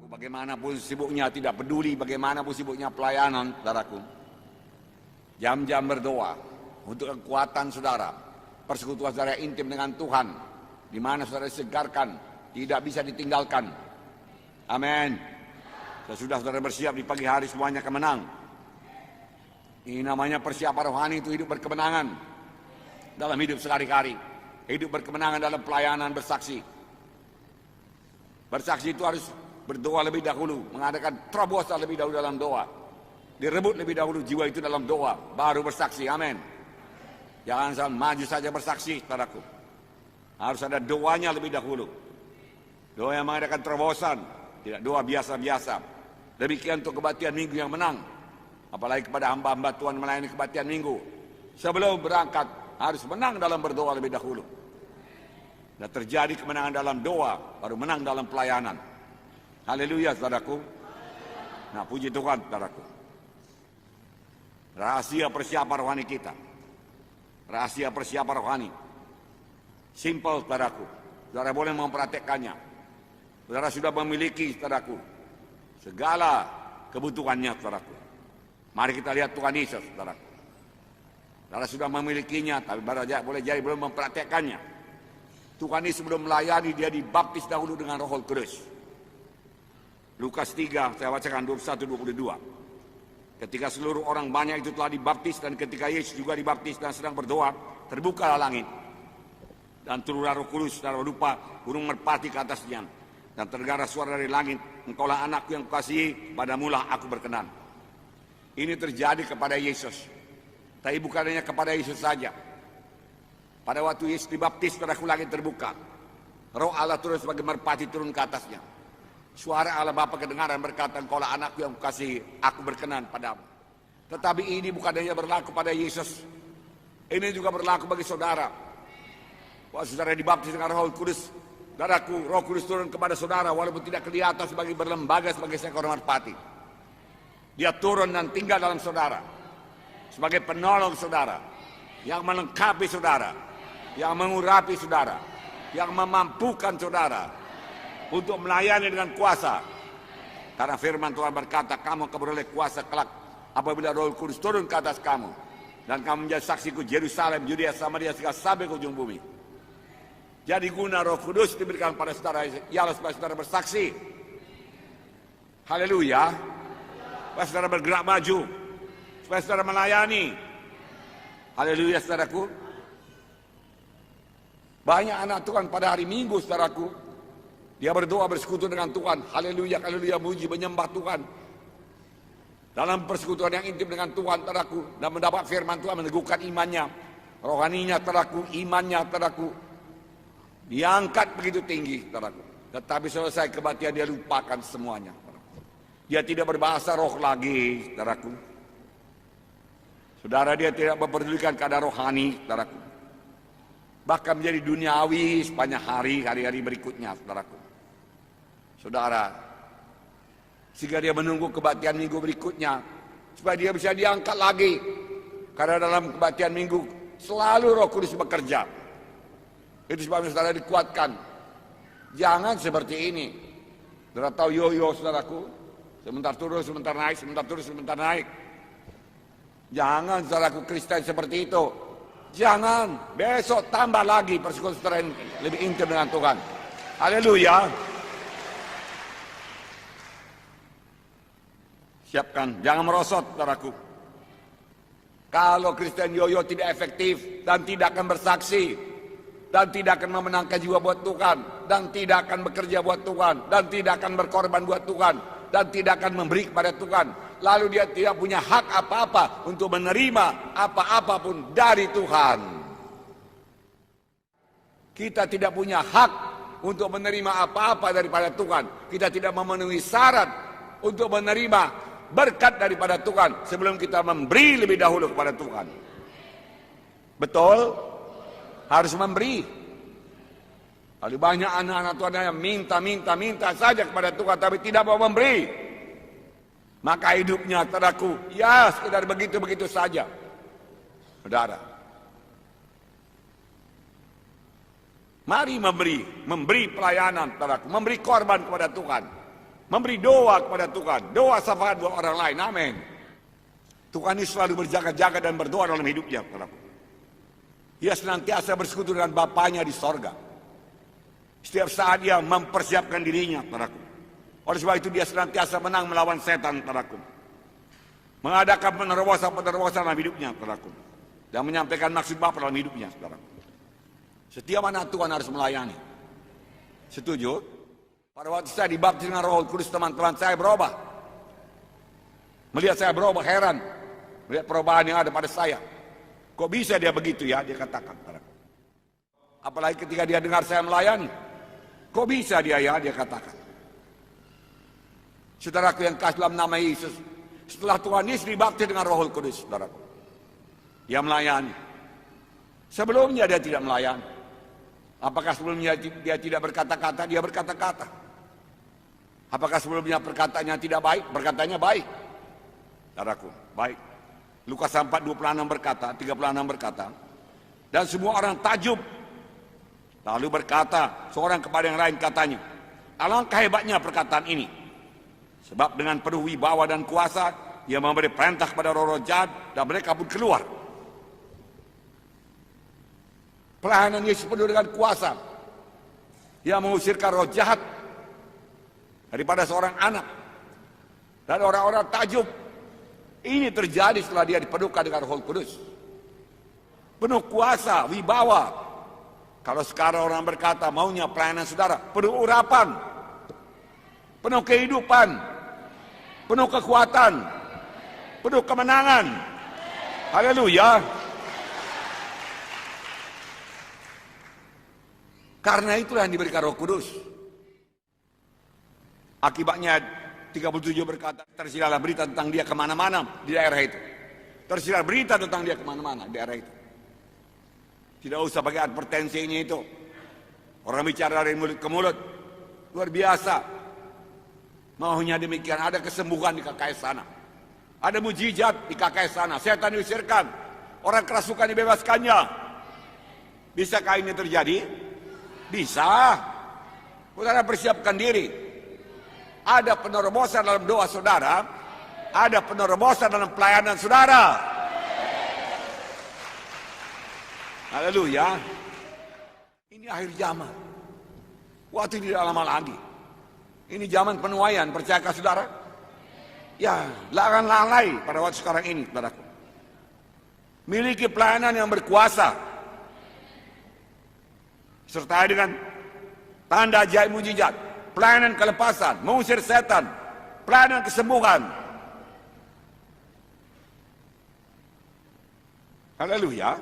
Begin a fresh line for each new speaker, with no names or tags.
Bagaimanapun sibuknya, tidak peduli bagaimanapun sibuknya pelayanan, saudaraku. Jam-jam berdoa untuk kekuatan saudara, persekutuan saudara intim dengan Tuhan, di mana saudara disegarkan, tidak bisa ditinggalkan. Amin. Sesudah saudara bersiap di pagi hari, semuanya akan menang. Ini namanya persiapan rohani, itu hidup berkemenangan dalam hidup sehari-hari. Hidup berkemenangan dalam pelayanan, bersaksi. Bersaksi itu harus berdoa lebih dahulu, mengadakan terobosan lebih dahulu dalam doa. Direbut lebih dahulu jiwa itu dalam doa, baru bersaksi. Amin. Jangan asal maju saja bersaksi, saudaraku. Harus ada doanya lebih dahulu. Doa yang mengadakan terobosan, tidak doa biasa-biasa. Demikian untuk kebaktian minggu yang menang. Apalagi kepada hamba-hamba Tuhan melayani kebaktian minggu. Sebelum berangkat, harus menang dalam berdoa lebih dahulu. Dan terjadi kemenangan dalam doa, baru menang dalam pelayanan. Haleluya, saudaraku. Nah, puji Tuhan, saudaraku. Rahasia persiapan rohani kita. Rahasia persiapan rohani. Simple, saudaraku. Saudara boleh mempraktekkannya. Saudara sudah memiliki, saudaraku, segala kebutuhannya, saudaraku. Mari kita lihat Tuhan Yesus, saudaraku. Saudara sudah memilikinya, tapi boleh jadi belum mempraktekkannya. Tuhan Yesus sebelum melayani, dia dibaptis dahulu dengan Roh Kudus. Lukas 3, saya bacakan 21-22. Ketika seluruh orang banyak itu telah dibaptis, dan ketika Yesus juga dibaptis dan sedang berdoa, terbukalah langit. Dan turunlah Roh Kudus secara rupa burung merpati ke atasnya. Dan terdengar suara dari langit, engkaulah anakku yang kukasihi, padamulah aku berkenan. Ini terjadi kepada Yesus. Tapi bukan hanya kepada Yesus saja. Pada waktu Yesus dibaptis, saudaraku, langit terbuka. Roh Allah turun sebagai merpati turun ke atasnya. Suara Allah Bapa kedengaran berkata, engkaulah anakku yang kukasihi, aku berkenan padamu. Tetapi ini bukan hanya berlaku pada Yesus. Ini juga berlaku bagi saudara. Waktu saudara dibaptis dengan Roh Kudus, saudaraku, Roh Kudus turun kepada saudara walaupun tidak kelihatan sebagai berlembaga sebagai seekor merpati. Dia turun dan tinggal dalam saudara sebagai penolong saudara, yang melengkapi saudara, yang mengurapi saudara, yang memampukan saudara untuk melayani dengan kuasa. Karena firman Tuhan berkata, kamu akan beroleh kuasa kelak apabila Roh Kudus turun ke atas kamu, dan kamu menjadi saksiku Yerusalem, Yudea, Samaria, sampai ke ujung bumi. Jadi guna Roh Kudus diberikan pada saudara ialah supaya saudara bersaksi. Haleluya. Supaya saudara bergerak maju, supaya saudara melayani. Haleluya, saudaraku. Banyak anak Tuhan pada hari Minggu, saudaraku, dia berdoa bersekutu dengan Tuhan. Haleluya, haleluya, muji, menyembah Tuhan. Dalam persekutuan yang intim dengan Tuhan, saudaraku, dan mendapat firman Tuhan, meneguhkan imannya, rohaninya, saudaraku, imannya, saudaraku, diangkat begitu tinggi, saudaraku. Tetapi selesai kebaktian, dia lupakan semuanya, saudaraku. Dia tidak berbahasa roh lagi, saudaraku. Saudara, dia tidak memperdulikan keadaan rohani, saudaraku. Bahkan menjadi duniawi sepanjang hari-hari berikutnya, saudaraku. Saudara, sehingga dia menunggu kebaktian minggu berikutnya supaya dia bisa diangkat lagi. Karena dalam kebaktian minggu selalu Roh Kudus bekerja. Itu sebabnya saudara dikuatkan. Jangan seperti ini. Saudara tahu yo-yo, saudaraku, sebentar turun, sebentar naik, sebentar turun, sebentar naik. Jangan, saudaraku, Kristen seperti itu. Jangan. Besok tambah lagi persekutuan lebih intim dengan Tuhan. Haleluya. Siapkan, jangan merosot, saudaraku. Kalau Kristen yoyo tidak efektif dan tidak akan bersaksi, dan tidak akan memenangkan jiwa buat Tuhan, dan tidak akan bekerja buat Tuhan, dan tidak akan berkorban buat Tuhan, dan tidak akan memberi kepada Tuhan, lalu dia tidak punya hak apa-apa untuk menerima apa-apapun dari Tuhan. Kita tidak punya hak untuk menerima apa-apa daripada Tuhan. Kita tidak memenuhi syarat untuk menerima berkat daripada Tuhan sebelum kita memberi lebih dahulu kepada Tuhan. Betul? Harus memberi. Kalau banyak anak-anak Tuhan yang minta saja kepada Tuhan tapi tidak mau memberi, maka hidupnya, saudaraku, ya sekedar begitu-begitu saja. Saudara, mari memberi pelayanan, saudaraku, memberi korban kepada Tuhan. memberi doa kepada Tuhan, doa syafaat buat orang lain. Amin. Tuhan ini selalu berjaga-jaga dan berdoa dalam hidupnya. Dia senantiasa bersekutu dengan Bapanya di sorga. Setiap saat dia mempersiapkan dirinya. Oleh sebab itu dia senantiasa menang melawan setan. Mengadakan penerobosan dalam hidupnya. Dan menyampaikan maksud Bapa dalam hidupnya. Setiap anak Tuhan harus melayani. Setuju? Pada waktu saya dibaptis dengan Roh Kudus, teman-teman saya berubah. Melihat saya berubah, heran. Melihat perubahan yang ada pada saya. Kok bisa dia begitu ya? Dia katakan. Apalagi ketika dia dengar saya melayani. Kok bisa dia ya? Dia katakan. Saudaraku yang kasih dalam nama Yesus. Setelah Tuhan Yesus dibaptis dengan Roh Kudus, saudaraku. Dia melayani. Sebelumnya dia tidak melayani. Apakah sebelumnya dia tidak berkata-kata? Dia berkata-kata. Apakah sebelumnya perkataannya tidak baik? Berkatanya baik. Saudaraku, baik. Lukas 4, 26 berkata, 36 berkata, dan semua orang takjub. Lalu berkata seorang kepada yang lain katanya, alangkah hebatnya perkataan ini. Sebab dengan penuh wibawa dan kuasa, ia memberi perintah kepada roh-roh jahat dan mereka pun keluar. Pelayanan Yesus penuh dengan kuasa. Ia mengusirkan roh jahat daripada seorang anak. Dan orang-orang takjub. Ini terjadi setelah dia dipenuhkan dengan Roh Kudus. Penuh kuasa, wibawa. Kalau sekarang orang berkata maunya pelayanan saudara, penuh urapan, penuh kehidupan, penuh kekuatan, penuh kemenangan. Haleluya. Karena itulah yang diberikan Roh Kudus. Akibatnya 37 berkata, tersiarlah berita tentang dia kemana-mana di daerah itu. Tersiar berita tentang dia kemana-mana di daerah itu. Tidak usah pakai advertensinya itu. Orang bicara dari mulut ke mulut. Luar biasa. Maunya demikian. Ada kesembuhan di KKS sana. Ada mujizat di KKS sana. Setan diusirkan. Orang kerasukan dibebaskannya. Bisakah ini terjadi? Bisa. Saudara persiapkan diri. Ada penerobosan dalam doa saudara. Ada penerobosan dalam pelayanan saudara. Haleluya. Ini akhir zaman. Waktu tidak lama lagi. Ini zaman penuaian. Percayakah saudara? Ya, jangan lalai pada waktu sekarang ini, saudaraku. Miliki pelayanan yang berkuasa. Serta dengan tanda ajaib mujizat. Pelayanan kelepasan, mengusir setan, pelayanan kesembuhan. Haleluya.